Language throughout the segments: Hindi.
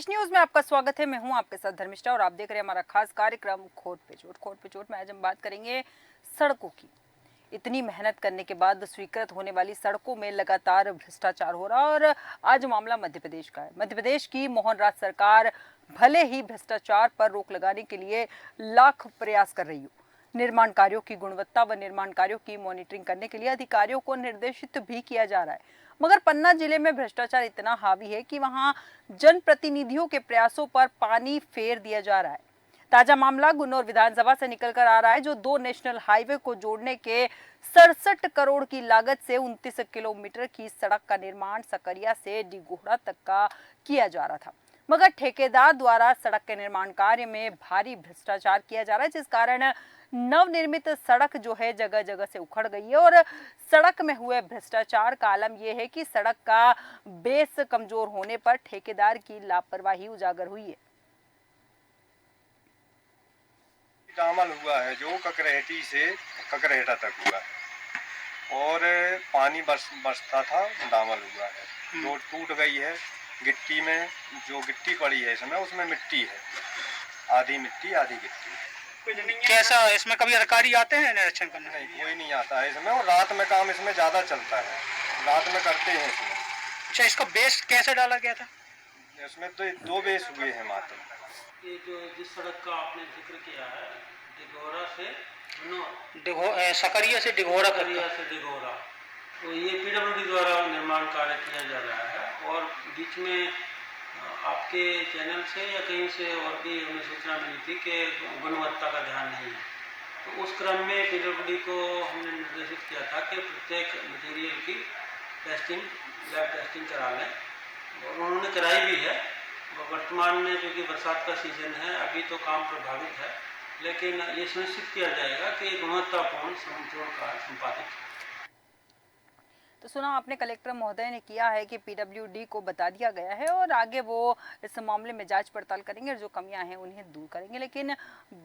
देश न्यूज में आपका स्वागत है। मैं हूं आपके साथ धर्मिष्ठा और आप देख रहे हैं हमारा खास कार्यक्रम खोट पे चोट। खोट पे चोट में आज हम बात करेंगे सड़कों की। इतनी मेहनत करने के बाद स्वीकृत होने वाली सड़कों में लगातार भ्रष्टाचार हो रहा और आज मामला मध्य प्रदेश का है। मध्य प्रदेश की मोहन राज सरकार भले ही भ्रष्टाचार पर रोक लगाने के लिए लाख प्रयास कर रही हो, निर्माण कार्यों की गुणवत्ता व निर्माण कार्यों की मॉनिटरिंग करने के लिए अधिकारियों को निर्देशित भी किया जा रहा है, मगर पन्ना जिले में भ्रष्टाचार इतना हावी है कि वहां जनप्रतिनिधियों के प्रयासों पर पानी फेर दिया जा रहा है। ताजा मामला गुन्नौर विधानसभा से निकलकर आ रहा है, जो 2 नेशनल हाईवे को जोड़ने के 67 करोड़ की लागत से 29 किलोमीटर की सड़क का निर्माण सकरिया से डिगोड़ा तक का किया जा रहा था, मगर ठेकेदार द्वारा सड़क के निर्माण कार्य में भारी भ्रष्टाचार किया जा रहा है, जिस कारण नवनिर्मित सड़क जो है जगह जगह से उखड़ गई है। और सड़क में हुए भ्रष्टाचार का आलम यह है कि सड़क का बेस कमजोर होने पर ठेकेदार की लापरवाही उजागर हुई है। डामर हुआ है जो ककरहेटी से ककरहेटा तक हुआ है और पानी बरसता था, डामर हुआ है। रोड टूट गई है, गिट्टी में जो गिट्टी पड़ी है इसमें उसमें मिट्टी है, आधी मिट्टी आधी गिट्टी है। कैसा इसमें कभी अधिकारी आते हैं निरीक्षण करने? नहीं, कोई नहीं आता है इसमें। और रात में काम इसमें ज्यादा चलता है, रात में करते हैं इसमें। अच्छा, इसका बेस कैसे डाला गया था? इसमें तो 2 बेस हुए हैं मात्र। ये जो जिस सड़क का आपने जिक्र किया है, डिगोरा से सकरिया से डिगोड़ा तो ये पीडब्ल्यूडी द्वारा निर्माण कार्य किया जा रहा है। और बीच में आपके चैनल से या कहीं से और भी हमें सूचना मिली थी कि गुणवत्ता का ध्यान नहीं है, तो उस क्रम में पीडब्ल्यूडी को हमने निर्देशित किया था कि प्रत्येक मटेरियल की टेस्टिंग, लैब टेस्टिंग करा लें, और उन्होंने कराई भी है। वर्तमान में क्योंकि बरसात का सीजन है, अभी तो काम प्रभावित है, लेकिन ये सुनिश्चित किया जाएगा कि गुणवत्तापूर्ण संपूर्ण कार्य संपादित हो। तो सुना आपने, कलेक्टर महोदय ने किया है कि पीडब्ल्यूडी को बता दिया गया है और आगे वो इस मामले में जांच पड़ताल करेंगे और जो कमियां हैं उन्हें दूर करेंगे। लेकिन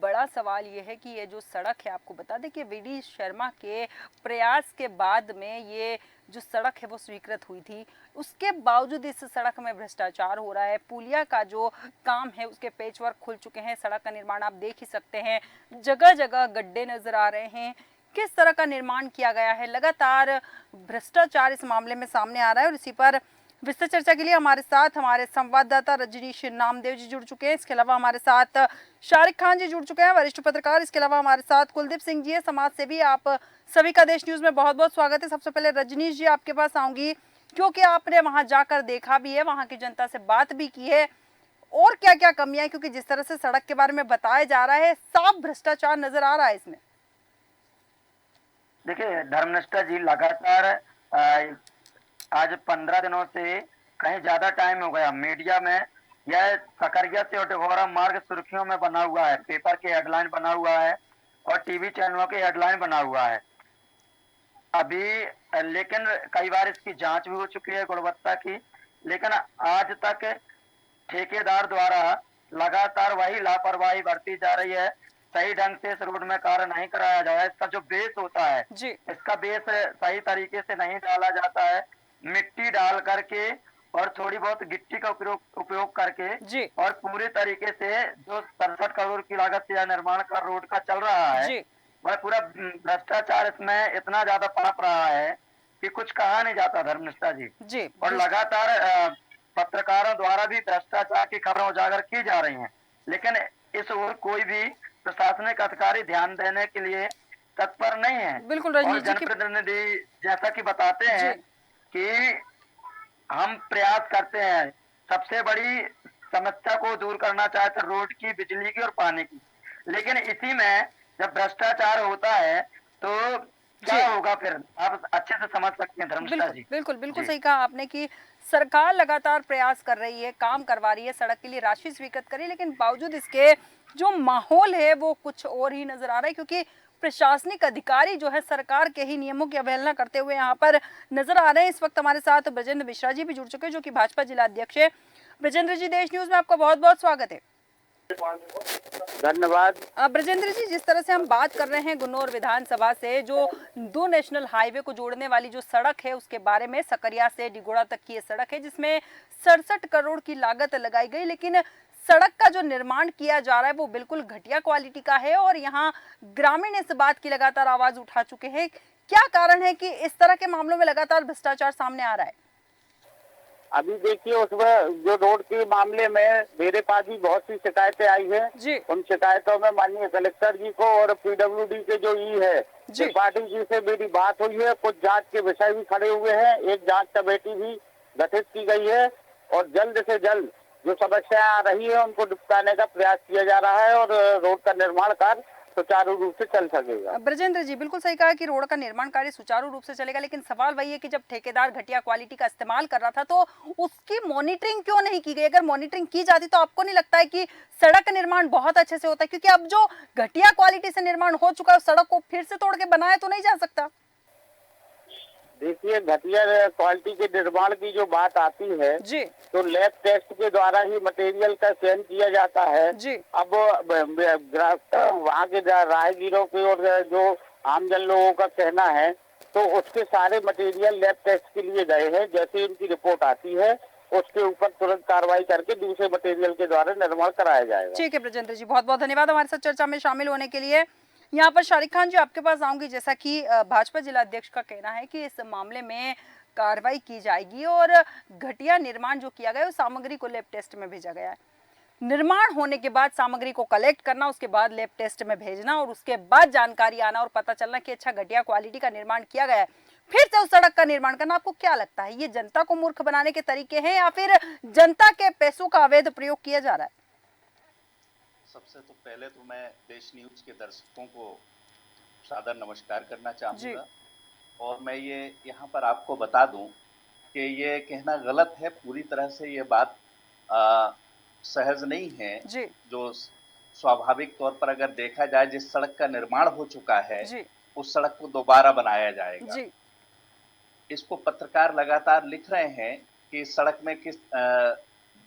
बड़ा सवाल ये है कि ये जो सड़क है, आपको बता दें कि वीडी शर्मा के प्रयास के बाद में ये जो सड़क है वो स्वीकृत हुई थी, उसके बावजूद इस सड़क में भ्रष्टाचार हो रहा है। पुलिया का जो काम है उसके पेचवर्क खुल चुके हैं, सड़क का निर्माण आप देख ही सकते हैं, जगह जगह गड्ढे नजर आ रहे हैं। किस तरह का निर्माण किया गया है, लगातार भ्रष्टाचार इस मामले में सामने आ रहा है। और इसी पर विस्तृत चर्चा के लिए हमारे साथ हमारे संवाददाता रजनीश नामदेव जी जुड़ चुके हैं। इसके अलावा हमारे साथ शारिक खान जी जुड़ चुके हैं, वरिष्ठ पत्रकार। इसके अलावा हमारे साथ कुलदीप सिंह जी है, समाज सेवी। आप सभी का देश न्यूज में बहुत बहुत स्वागत है। सबसे पहले रजनीश जी आपके पास आऊंगी, क्योंकि आपने वहां जाकर देखा भी है, वहां की जनता से बात भी की है, और क्या क्या कमियां है, क्योंकि जिस तरह से सड़क के बारे में बताया जा रहा है, साफ भ्रष्टाचार नजर आ रहा है इसमें। देखिए धर्मनिष्ठा जी, लगातार आज 15 दिनों से कहीं ज्यादा टाइम हो गया मीडिया में यह सकरिया से डिगोरा मार्ग सुर्खियों में बना हुआ है, पेपर के हेडलाइन बना हुआ है और टीवी चैनलों के हेडलाइन बना हुआ है अभी। लेकिन कई बार इसकी जांच भी हो चुकी है गुणवत्ता की, लेकिन आज तक ठेकेदार द्वारा लगातार वही लापरवाही बरती जा रही है। सही ढंग से इस रोड में कार्य नहीं कराया जा रहा है। इसका जो बेस होता है जी, इसका बेस सही तरीके से नहीं डाला जाता है। मिट्टी डाल करके और थोड़ी बहुत गिट्टी का उपयोग करके जी, और पूरे तरीके से जो 67 करोड़ की लागत से यह निर्माण का रोड का चल रहा है, जी, वह पूरा भ्रष्टाचार इसमें इतना ज्यादा पनप रहा है कि कुछ कहा नहीं जाता धर्मनिष्ठा जी। जी, और लगातार पत्रकारों द्वारा भी भ्रष्टाचार की खबरें उजागर की जा रही हैं, लेकिन इस ओर कोई भी प्रशासनिक अधिकारी ध्यान देने के लिए तत्पर नहीं है। बिल्कुल और रजनीश जी जनप्रतिनिधि जैसा कि बताते हैं जी, कि हम प्रयास करते हैं, सबसे बड़ी समस्या को दूर करना चाहते हैं रोड की, बिजली की और पानी की, लेकिन इसी में जब भ्रष्टाचार होता है तो क्या होगा फिर आप अच्छे से समझ सकते हैं धर्मनिष्ठा जी। बिल्कुल बिल्कुल सही कहा आपने कि सरकार लगातार प्रयास कर रही है, काम करवा रही है, सड़क के लिए राशि स्वीकृत करी, लेकिन बावजूद इसके जो माहौल है वो कुछ और ही नजर आ रहा है, क्योंकि प्रशासनिक अधिकारी जो है सरकार के ही नियमों की अवहेलना करते हुए यहाँ पर नजर आ रहे हैं। इस वक्त हमारे साथ ब्रजेंद्र मिश्रा जी भी जुड़ चुके हैं, जो कि भाजपा जिला अध्यक्ष है। ब्रजेंद्र जी, देश न्यूज में आपका बहुत बहुत स्वागत है। धन्यवाद। ब्रजेंद्र जी, जिस तरह से हम बात कर रहे हैं गुन्नौर विधानसभा से जो 2 नेशनल हाईवे को जोड़ने वाली जो सड़क है उसके बारे में, सकरिया से डिगोड़ा तक की ये सड़क है जिसमें 67 करोड़ की लागत लगाई गई, लेकिन सड़क का जो निर्माण किया जा रहा है वो बिल्कुल घटिया क्वालिटी का है और यहाँ ग्रामीण इस बात की लगातार आवाज उठा चुके हैं। क्या कारण है कि इस तरह के मामलों में लगातार भ्रष्टाचार सामने आ रहा है? अभी देखिए, उसमें जो रोड के मामले में मेरे पास भी बहुत सी शिकायतें आई हैं जी उन शिकायतों में माननीय कलेक्टर जी को और पीडब्ल्यूडी के जो ई है जी। त्रिपाठी जी से मेरी बात हुई है। कुछ जांच के विषय भी खड़े हुए हैं। एक जांच कमेटी भी गठित की गई है और जल्द से जल्द जो समस्या आ रही है उनको निपटाने का प्रयास किया जा रहा है और रोड का निर्माण कार्य सुचारू रूप से चल सकेगा। ब्रजेंद्र जी, बिल्कुल सही कहा कि रोड का निर्माण कार्य सुचारू रूप से चलेगा, लेकिन सवाल वही है कि जब ठेकेदार घटिया क्वालिटी का इस्तेमाल कर रहा था तो उसकी मॉनिटरिंग क्यों नहीं की गई? अगर मॉनिटरिंग की जाती तो आपको नहीं लगता है कि सड़क का निर्माण बहुत अच्छे से होता है? क्योंकि अब जो घटिया क्वालिटी से निर्माण हो चुका है सड़क को फिर से तोड़ के बनाया तो नहीं जा सकता। देखिए, घटिया क्वालिटी के निर्माण की जो बात आती है जी तो लैब टेस्ट के द्वारा ही मटेरियल का चयन किया जाता है। जी अब वहाँ के राहगीरों की और जो आमजन लोगों का कहना है तो उसके सारे मटेरियल लैब टेस्ट के लिए गए हैं। जैसे उनकी रिपोर्ट आती है उसके ऊपर तुरंत कार्रवाई करके दूसरे मटेरियल के द्वारा निर्माण कराया जाएगा। ठीक है ब्रजेंद्र जी, बहुत बहुत धन्यवाद हमारे साथ चर्चा में शामिल होने के लिए। यहाँ पर शारिक खान जी, आपके पास आऊंगी। जैसा कि भाजपा जिला अध्यक्ष का कहना है कि इस मामले में कार्रवाई की जाएगी और घटिया निर्माण जो किया गया है उस सामग्री को लैब टेस्ट में भेजा गया है। निर्माण होने के बाद सामग्री को कलेक्ट करना, उसके बाद लैब टेस्ट में भेजना और उसके बाद जानकारी आना और पता चलना कि अच्छा घटिया क्वालिटी का निर्माण किया गया है, फिर से उस सड़क का निर्माण करना। आपको क्या लगता है, ये जनता को मूर्ख बनाने के तरीके हैं या फिर जनता के पैसों का अवैध प्रयोग किया जा रहा है? सबसे तो पहले तो मैं देश न्यूज के दर्शकों को सादर नमस्कार करना चाहूँगा और मैं ये यहाँ पर आपको बता दूं कि ये कहना गलत है, पूरी तरह से ये बात सहज नहीं है जी जो स्वाभाविक तौर पर अगर देखा जाए जिस सड़क का निर्माण हो चुका है जी उस सड़क को दोबारा बनाया जाएगा। जी इसको पत्रकार लगातार लिख रहे हैं कि इस सड़क में किस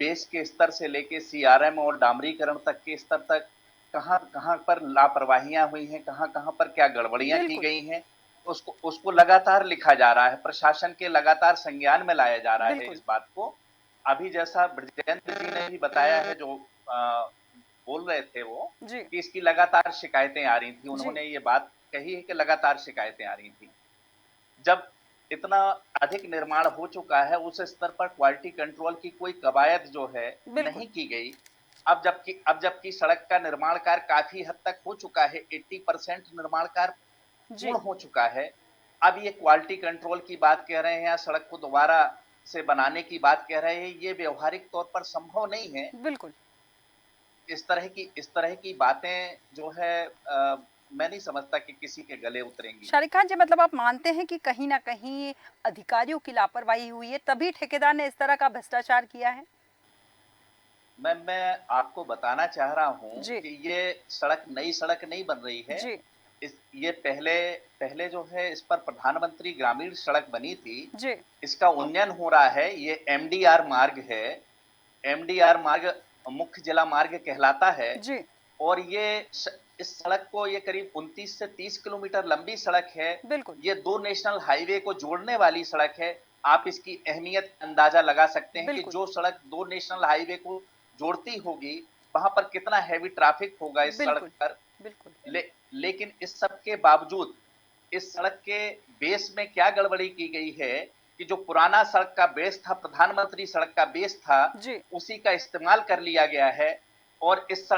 बेस के स्तर से लेके सीआरएम और डामरीकरण तक के स्तर तक कहां पर लापरवाहियां हुई हैं, कहां पर क्या गड़बड़ियां की गई हैं, उसको लगातार लिखा जा रहा है। प्रशासन के लगातार संज्ञान में लाया जा रहा है इस बात को। अभी जैसा ब्रजेंद्र जी ने भी बताया है, जो बोल रहे थे वो कि इसकी लगातार शिकायतें आ रही थी। उन्होंने ये बात कही है कि लगातार शिकायतें आ रही थी। जब इतना अधिक निर्माण हो चुका है उस स्तर पर क्वालिटी कंट्रोल की कोई कवायद जो है नहीं की गई। अब जबकि सड़क का निर्माण कार्य काफी हद तक हो चुका है, 80% निर्माण कार्य पूर्ण हो चुका है। अब ये क्वालिटी कंट्रोल की बात कह रहे हैं या सड़क को दोबारा से बनाने की बात कह रहे हैं, ये व्यवहारिक तौर पर संभव नहीं है। बिल्कुल इस तरह की बातें जो है मैं नहीं समझता कि किसी के गले उतरेंगी। शारिक खान जी, मतलब आप मानते हैं कि कहीं ना कहीं अधिकारियों की लापरवाही हुई है तभी ठेकेदार ने इस तरह का भ्रष्टाचार किया है? मैं आपको बताना चाह रहा हूं कि ये सड़क नई सड़क नहीं बन रही है जी। ये पहले जो है इस पर प्रधानमंत्री ग्रामीण सड़क बनी थी जी। इसका उन्नयन हो रहा है। ये एमडीआर मार्ग है, एमडीआर मार्ग मुख्य जिला मार्ग कहलाता है जी। और ये इस सड़क को ये करीब 29 से 30 किलोमीटर लंबी सड़क है। बिल्कुल ये 2 नेशनल हाईवे को जोड़ने वाली सड़क है। आप इसकी अहमियत अंदाजा लगा सकते हैं कि जो सड़क 2 नेशनल हाईवे को जोड़ती होगी वहां पर कितना हैवी ट्रैफिक होगा इस सड़क पर। लेकिन इस सब के बावजूद इस सड़क के बेस में क्या गड़बड़ी की गई है कि जो पुराना सड़क का बेस था, प्रधानमंत्री सड़क का बेस था, उसी का इस्तेमाल कर लिया गया है और इस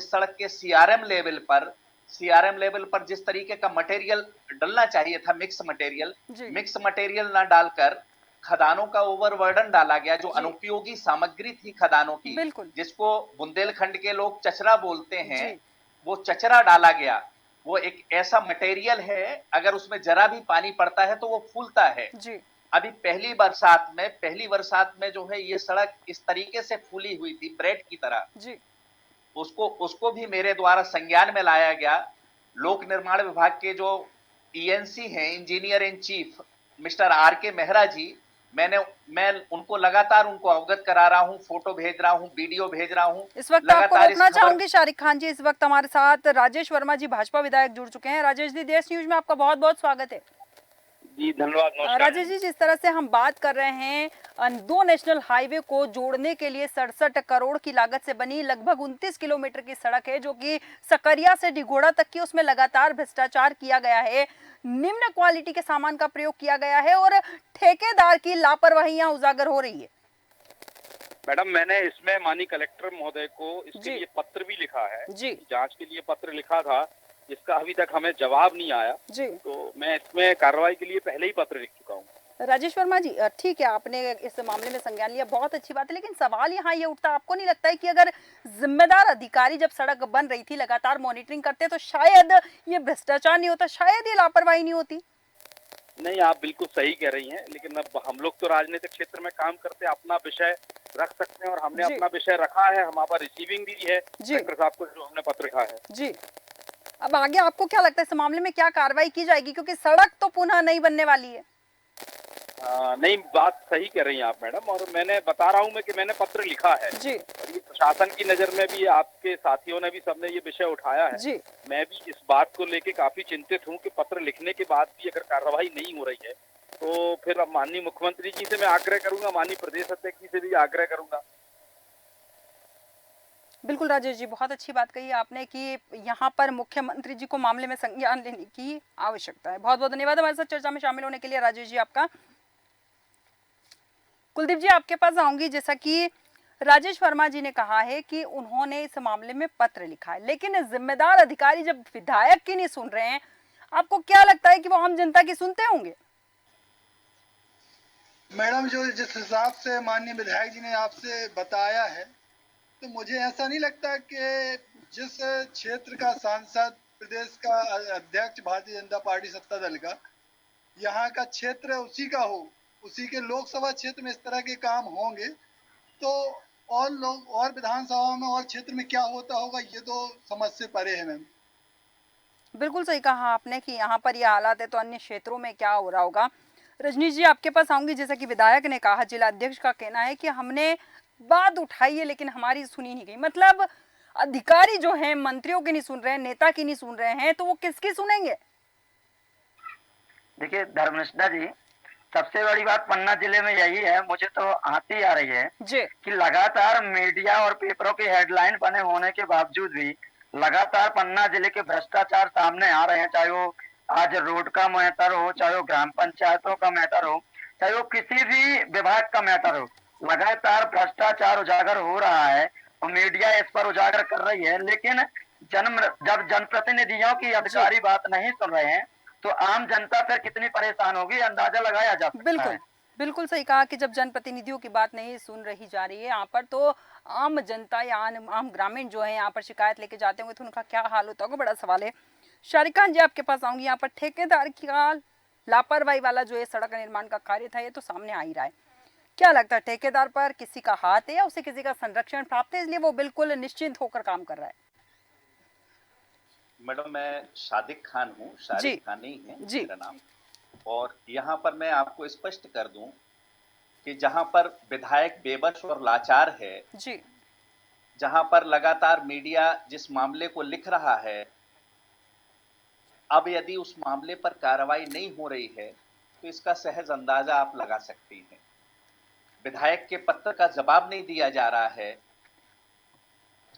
सड़क के सीआरएम लेवल पर जिस तरीके का मटेरियल डलना चाहिए था, मिक्स मटेरियल ना डालकर खदानों का ओवरबर्डन डाला गया। जो अनुपयोगी सामग्री थी खदानों की, जिसको बुंदेलखंड के लोग चचरा बोलते हैं, वो चचरा डाला गया। वो एक ऐसा मटेरियल है अगर उसमें जरा भी पानी पड़ता है तो वो फूलता है। अभी पहली बरसात में जो है ये सड़क इस तरीके से फूली हुई थी ब्रेड की तरह। उसको भी मेरे द्वारा संज्ञान में लाया गया। लोक निर्माण विभाग के जो ईएनसी हैं, engineer in chief mister R K Mehra जी, मैं उनको लगातार उनको अवगत करा रहा हूँ, फोटो भेज रहा हूँ, वीडियो भेज रहा हूँ। इस वक्त आपको लगातार इस रोकना खबर चाहूंगी शारिक खान जी, इस वक्त हमारे साथ राजेश वर्मा जी भाजपा विधायक जुड़ चुके हैं। राजेश जी, देश न्यूज में आपका बहुत बहुत स्वागत है। जी धन्यवाद, नमस्कार। राजेश जी, जिस तरह से हम बात कर रहे हैं, दो नेशनल हाईवे को जोड़ने के लिए 67 करोड़ की लागत से बनी लगभग 29 किलोमीटर की सड़क है, जो कि सकरिया से डिघोड़ा तक की, उसमें लगातार भ्रष्टाचार किया गया है, निम्न क्वालिटी के सामान का प्रयोग किया गया है और ठेकेदार की लापरवाहियां उजागर हो रही है। मैडम, मैंने इसमें माननीय कलेक्टर महोदय को जी। इसके लिए पत्र भी लिखा है जी। जांच के लिए पत्र लिखा था, जिसका अभी तक हमें जवाब नहीं आया। जी। तो मैं इसमें कार्रवाई के लिए पहले ही पत्र लिख चुका हूँ। राजेश वर्मा जी, ठीक है, आपने इस मामले में संज्ञान लिया, बहुत अच्छी बात है, लेकिन सवाल यहाँ ये उठता, आपको नहीं लगता है कि अगर जिम्मेदार अधिकारी जब सड़क बन रही थी लगातार मॉनिटरिंग करते तो शायद ये भ्रष्टाचार नहीं होता, शायद ये लापरवाही नहीं होती? नहीं, आप बिल्कुल सही कह रही हैं, लेकिन अब हम लोग तो राजनीतिक क्षेत्र में काम करते हैं, अपना विषय रख सकते हैं और हमने जी। अपना विषय रखा है। हमारा रिसीविंग भी है जी। कलेक्टर साहब को जो हमने पत्र लिखा है। जी, अब आगे आपको क्या लगता है इस मामले में क्या कार्रवाई की जाएगी, क्योंकि सड़क तो पुनः नहीं बनने वाली है? नहीं, बात सही कह रही हैं आप मैडम, और मैंने बता रहा हूँ मैं कि मैंने पत्र लिखा है जी। और ये प्रशासन की नजर में भी, आपके साथियों ने भी, सबने ये विषय उठाया है। जी। मैं भी इस बात को लेके काफी चिंतित हूँ कि पत्र लिखने के बाद भी अगर कार्रवाई नहीं हो रही है तो फिर अब माननीय मुख्यमंत्री जी से मैं आग्रह करूंगा, माननीय प्रदेश अध्यक्ष जी से भी आग्रह करूंगा। बिल्कुल राजेश जी, बहुत अच्छी बात कही आपने कि यहाँ पर मुख्यमंत्री जी को मामले में संज्ञान लेने की आवश्यकता है। बहुत बहुत धन्यवाद हमारे साथ चर्चा में शामिल होने के लिए राजेश जी आपका। कुलदीप जी, आपके पास आऊंगी। जैसा कि राजेश वर्मा जी ने कहा है कि उन्होंने इस मामले में पत्र लिखा है, लेकिन जिम्मेदार अधिकारी जब विधायक की नहीं सुन रहे हैं, आपको क्या लगता है कि वो आम जनता की सुनते होंगे? मैडम, जो जिस हिसाब से माननीय विधायक जी ने आपसे बताया है, तो मुझे ऐसा नहीं लगता कि जिस क्षेत्र का सांसद, प्रदेश का अध्यक्ष भारतीय जनता पार्टी सत्ता दल का, यहाँ का क्षेत्र उसी का हो, उसी के लोकसभा क्षेत्र में इस तरह के काम होंगे, तो और लोग और विधानसभा में और क्षेत्र में क्या होता होगा, ये तो समझ से परे है। मैम, बिल्कुल सही कहा आपने कि यहाँ पर ये हालात है तो अन्य क्षेत्रों में क्या हो रहा होगा। रजनीश जी, आपके पास आऊंगी। जैसा कि विधायक ने कहा, जिला अध्यक्ष का कहना है कि हमने बात उठाई है लेकिन हमारी सुनी नहीं गई। मतलब अधिकारी जो हैं मंत्रियों की नहीं सुन रहे हैं, नेता की नहीं सुन रहे हैं, तो वो किसकी सुनेंगे? देखिए धर्मनिष्ठा जी, सबसे बड़ी बात पन्ना जिले में यही है, मुझे तो आती आ रही है जी। कि लगातार मीडिया और पेपरों के हेडलाइन बने होने के बावजूद भी लगातार पन्ना जिले के भ्रष्टाचार सामने आ रहे हैं। चाहे वो आज रोड का मैटर हो, चाहे वो ग्राम पंचायतों का मैटर हो, चाहे वो किसी भी विभाग का मैटर हो, लगातार भ्रष्टाचार उजागर हो रहा है और मीडिया इस पर उजागर कर रही है। लेकिन जब जनप्रतिनिधियों की अधिकारी बात नहीं सुन रहे हैं तो आम जनता फिर कितनी परेशान होगी, अंदाजा लगाया जा सकता बिल्कुल है। बिल्कुल सही कहा कि जब जनप्रतिनिधियों की बात नहीं सुन रही जा रही है यहाँ पर, तो आम जनता या आम ग्रामीण जो है यहाँ पर शिकायत लेके जाते होंगे तो उनका क्या हाल होता होगा, बड़ा सवाल है। शारिक खान जी, आपके पास आऊंगी। यहाँ पर ठेकेदार का लापरवाही वाला जो है सड़क निर्माण का कार्य था, ये तो सामने आ ही रहा है। क्या लगता है, ठेकेदार पर किसी का हाथ है या उसे किसी का संरक्षण प्राप्त है, इसलिए वो बिल्कुल निश्चिंत होकर काम कर रहा है? मैडम, मैं शादिक खान हूँ, शारिक खान नहीं है जी। मेरा नाम। और यहाँ पर मैं आपको स्पष्ट कर दूं कि जहाँ पर विधायक बेबस और लाचार है जी। जहाँ पर लगातार मीडिया जिस मामले को लिख रहा है, अब यदि उस मामले पर कार्रवाई नहीं हो रही है तो इसका सहज अंदाजा आप लगा सकती हैं। विधायक के पत्र का जवाब नहीं दिया जा रहा है।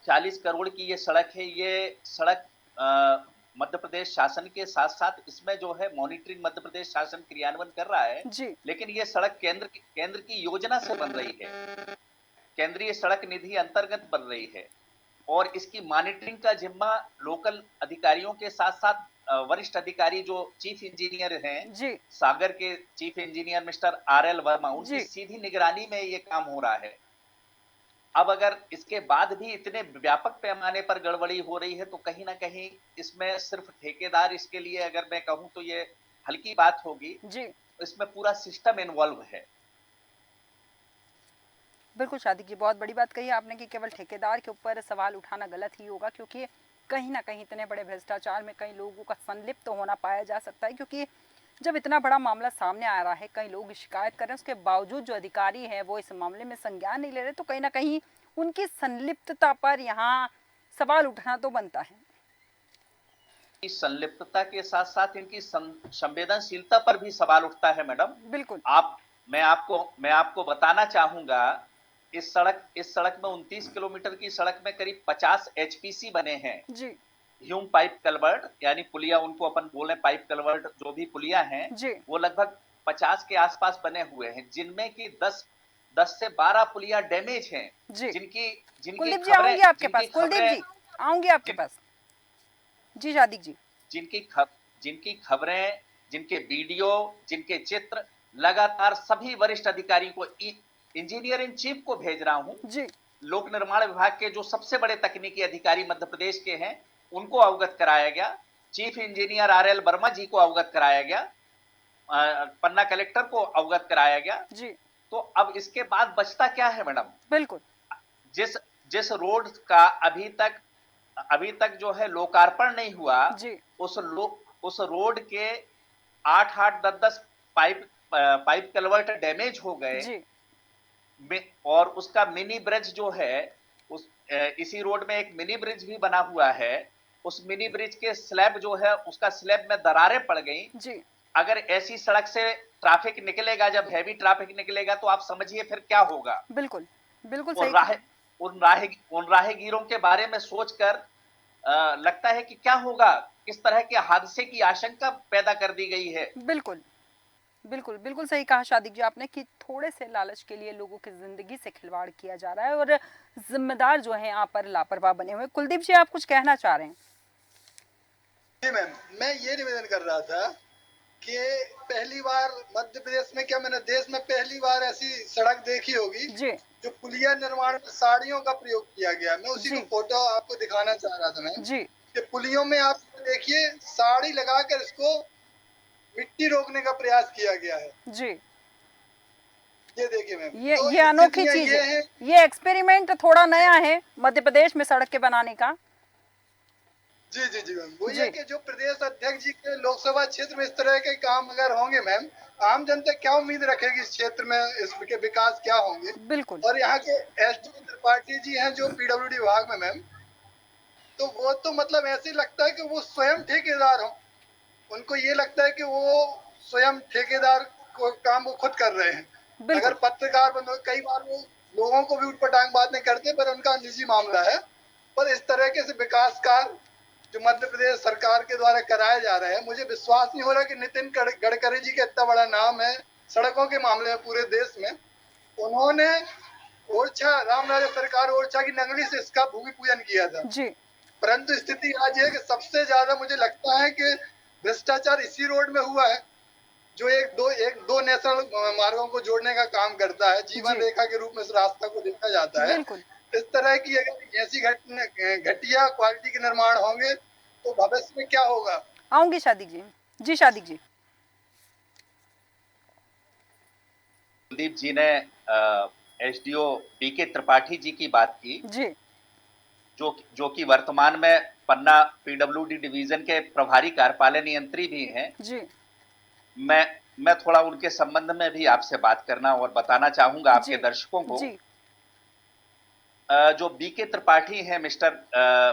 40 करोड़ की ये सड़क है, ये सड़क मध्य प्रदेश शासन के साथ साथ इसमें जो है मॉनिटरिंग मध्य प्रदेश शासन क्रियान्वयन कर रहा है जी। लेकिन ये सड़क केंद्र की योजना से बन रही है, केंद्रीय सड़क निधि अंतर्गत बन रही है और इसकी मॉनिटरिंग का जिम्मा लोकल अधिकारियों के साथ साथ वरिष्ठ अधिकारी जो चीफ इंजीनियर हैं जी। सागर के chief engineer mister RL Verma, उनकी सीधी निगरानी में ये काम हो रहा है। अब अगर इसके बाद भी इतने व्यापक पैमाने पर गड़बड़ी हो रही है तो कहीं ना कहीं इसमें सिर्फ ठेकेदार, इसके लिए अगर मैं कहूं तो ये हल्की बात होगी जी। इसमें पूरा सिस्टम इन्वॉल्व है। बिल्कुल शादी की बहुत बड़ी बात कही आपने कि केवल ठेकेदार के ऊपर सवाल उठाना गलत ही होगा, क्योंकि कहीं ना कहीं इतने बड़े भ्रष्टाचार में कई लोगों का संलिप्त होना पाया जा सकता है, क्योंकि जब इतना बड़ा मामला सामने आ रहा है, कई लोग शिकायत कर रहे हैं, उसके बावजूद जो अधिकारी हैं वो इस मामले में संज्ञान नहीं ले रहे, तो कहीं ना कहीं उनकी संलिप्तता पर यहाँ सवाल उठना तो बनता है। इस संलिप्तता के साथ साथ इनकी संवेदनशीलता पर भी सवाल उठता है मैडम। बिल्कुल। मैं आपको बताना चाहूंगा, इस सड़क में 29 किलोमीटर की सड़क में करीब 50 एचपीसी बने हैं जी। ह्यूम पाइप कलवर्ट, यानी पुलिया, उनको अपन बोले पाइप कलवर्ट, जो भी पुलिया हैं जी। वो लगभग 50 के आसपास बने हुए हैं, जिनमें की 10 से 12 पुलिया डैमेज हैं। जिनकी कुलदीप जी आऊंगी आपके पास, कुलदीप जी आऊंगी आपके पास। जी शादिक जी। जिनकी खबरें, जिनके वीडियो, जिनके चित्र लगातार सभी वरिष्ठ अधिकारियों को, इंजीनियर इन चीफ को भेज रहा हूं जी। लोक निर्माण विभाग के जो सबसे बड़े तकनीकी अधिकारी मध्य प्रदेश के हैं उनको अवगत कराया गया, चीफ इंजीनियर आरएल वर्मा जी को अवगत कराया गया, पन्ना कलेक्टर को अवगत कराया गया जी। तो अब इसके बाद बचता क्या है मैडम? बिल्कुल। जिस रोड का अभी तक जो है लोकार्पण नहीं हुआ जी। उस रोड के 8 10 पाइप कलवर्ट डैमेज हो गए जी। और उसका मिनी ब्रिज जो है, इसी रोड में एक मिनी ब्रिज भी बना हुआ है, उस मिनी ब्रिज के स्लैब जो है उसका स्लैब में दरारें पड़ गई जी। अगर ऐसी सड़क से ट्रैफिक निकलेगा, जब हैवी ट्रैफिक निकलेगा तो आप समझिए फिर क्या होगा। बिल्कुल बिल्कुल सही। उन राहगीरों के बारे में सोचकर लगता है कि क्या होगा, किस तरह के हादसे की आशंका पैदा कर दी गई है। बिल्कुल बिल्कुल बिल्कुल सही कहा शादिक जी आपने कि थोड़े से लालच के लिए लोगों की जिंदगी से खिलवाड़ किया जा रहा है और जिम्मेदार जो है यहाँ पर लापरवाह बने हुए। कुलदीप जी आप कुछ कहना चाह रहे हैं? जी मैम, मैं ये निवेदन कर रहा था कि पहली बार मध्य प्रदेश में, क्या मैंने देश में पहली बार ऐसी सड़क देखी होगी जी। जो पुलिया निर्माण में साड़ियों का प्रयोग किया गया। मैं उसी को फोटो आपको दिखाना चाह रहा था मैम जी। कि पुलियों में आप देखिए साड़ी लगाकर इसको मिट्टी रोकने का प्रयास किया गया है। जी। ये देखिए मैम, ये अनोखी चीज है, ये एक्सपेरिमेंट थोड़ा नया है मध्य प्रदेश में सड़क के बनाने का। जी जी जी मैम, वही है कि जो प्रदेश अध्यक्ष जी के लोकसभा क्षेत्र में इस तरह के काम अगर होंगे मैम, आम जनता क्या उम्मीद रखेगी इस क्षेत्र में, इसके विकास क्या होंगे। बिल्कुल। और यहाँ के एसडी त्रिपाठी जी हैं जो पीडब्ल्यूडी विभाग में मैम, तो वो तो मतलब ऐसे लगता है कि वो स्वयं ठेकेदार हो, उनको ये लगता है कि वो स्वयं ठेकेदार को काम वो खुद कर रहे हैं। अगर पत्रकार बंद, कई बार वो लोगों को भी उठपटांग बात नहीं करते, पर उनका निजी मामला है। पर इस तरह के विकास कार्य जो मध्य प्रदेश सरकार के द्वारा कराए जा रहे हैं, मुझे विश्वास नहीं हो रहा कि नितिन गडकरी जी का इतना बड़ा नाम है सड़कों के मामले में पूरे देश में, उन्होंने ओरछा, रामराजा सरकार ओरछा की नंगली से इसका भूमि पूजन किया था जी। परंतु स्थिति आज है कि सबसे ज्यादा मुझे लगता है कि भ्रष्टाचार इसी रोड में हुआ है जो एक दो नेशनल मार्गों को जोड़ने का काम करता है। जीवन रेखा के रूप में इस रास्ता को देखा जाता है। इस तरह की अगर ऐसी घटिया क्वालिटी के निर्माण होंगे तो भविष्य में क्या होगा। आऊंगी शादिक जी। जी शादिक जी। कुलदीप जी ने एसडीओ बीके त्रिपाठी जी की बात की जी, जो कि वर्तमान में पन्ना पीडब्ल्यूडी डिवीजन के प्रभारी कार्यपालन यंत्री भी हैं जी। मैं थोड़ा उनके संबंध में भी आपसे बात करना और बताना चाहूंगा आपके दर्शकों को जी। जो बीके त्रिपाठी हैं मिस्टर,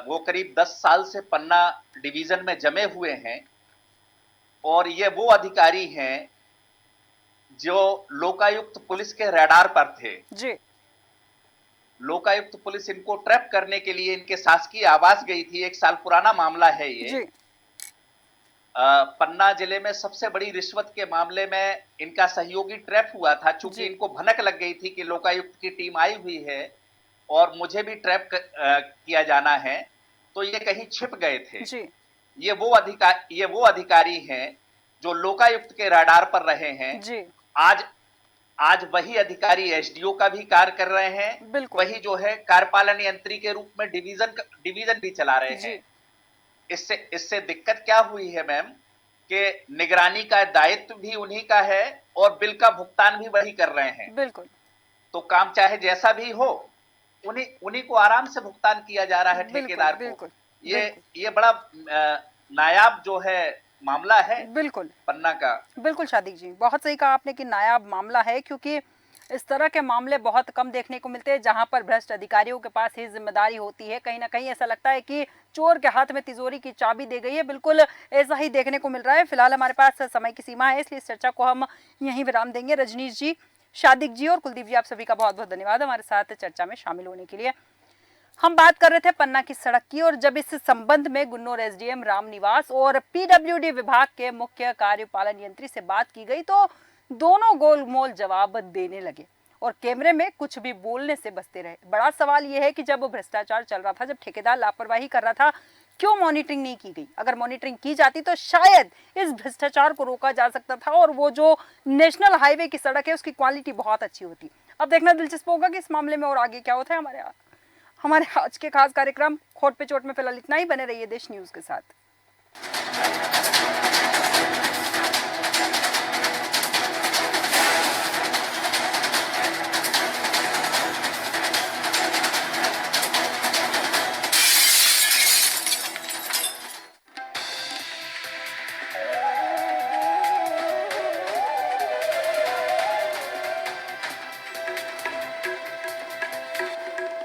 वो करीब 10 साल से पन्ना डिवीजन में जमे हुए हैं और ये वो अधिकारी हैं जो लोकायुक्त पुलिस के रडार पर थे जी। लोकायुक्त पुलिस इनको ट्रैप करने के लिए इनके शासकीय आवास गई थी। 1 साल पुराना मामला है ये जी। पन्ना जिले में सबसे बड़ी रिश्वत के मामले में इनका सहयोगी ट्रैप हुआ था। चूंकि इनको भनक लग गई थी कि लोकायुक्त की टीम आई हुई है और मुझे भी ट्रैप किया जाना है, तो ये कहीं छिप गए थे जी। ये वो अधिकारी हैं जो लोकायुक्त के रडार पर रहे हैं जी। आज वही अधिकारी एसडीओ का भी कार्य कर रहे हैं, वही जो है कार्यपालन यंत्री के रूप में डिवीजन भी चला रहे हैं। इससे दिक्कत क्या हुई है मैम कि निगरानी का दायित्व भी उन्हीं का है और बिल का भुगतान भी वही कर रहे हैं। बिल्कुल। तो काम चाहे जैसा भी हो उन्हीं को आराम से भुगतान किया जा रहा है ठेकेदार को। ये बड़ा नायाब जो है मामला है बिल्कुल पन्ना का। बिल्कुल शादिक जी, बहुत सही कहा आपने कि नायाब मामला है, क्योंकि इस तरह के मामले बहुत कम देखने को मिलते हैं जहां पर भ्रष्ट अधिकारियों के पास ही जिम्मेदारी होती है। कहीं ना कहीं ऐसा लगता है कि चोर के हाथ में तिजोरी की चाबी दे गई है। बिल्कुल ऐसा ही देखने को मिल रहा है। फिलहाल हमारे पास समय की सीमा है, इसलिए इस चर्चा को हम यहीं विराम देंगे। रजनीश जी, शादिक जी और कुलदीप जी, आप सभी का बहुत बहुत धन्यवाद हमारे साथ चर्चा में शामिल होने के लिए। हम बात कर रहे थे पन्ना की सड़क की, और जब इस संबंध में गुन्नौर एसडीएम रामनिवास और पीडब्ल्यूडी विभाग के मुख्य कार्यपालन यंत्री से बात की गई तो दोनों गोलमोल जवाब देने लगे और कैमरे में कुछ भी बोलने से बचते रहे। बड़ा सवाल यह है कि जब भ्रष्टाचार चल रहा था, जब ठेकेदार लापरवाही कर रहा था, क्यों मॉनिटरिंग नहीं की गई? अगर मॉनिटरिंग की जाती तो शायद इस भ्रष्टाचार को रोका जा सकता था और वो जो नेशनल हाईवे की सड़क है उसकी क्वालिटी बहुत अच्छी होती। अब देखना दिलचस्प होगा कि इस मामले में और आगे क्या होता है। हमारे आज के खास कार्यक्रम खोट पे चोट में फिलहाल इतना ही। बने रहिए देश न्यूज के साथ।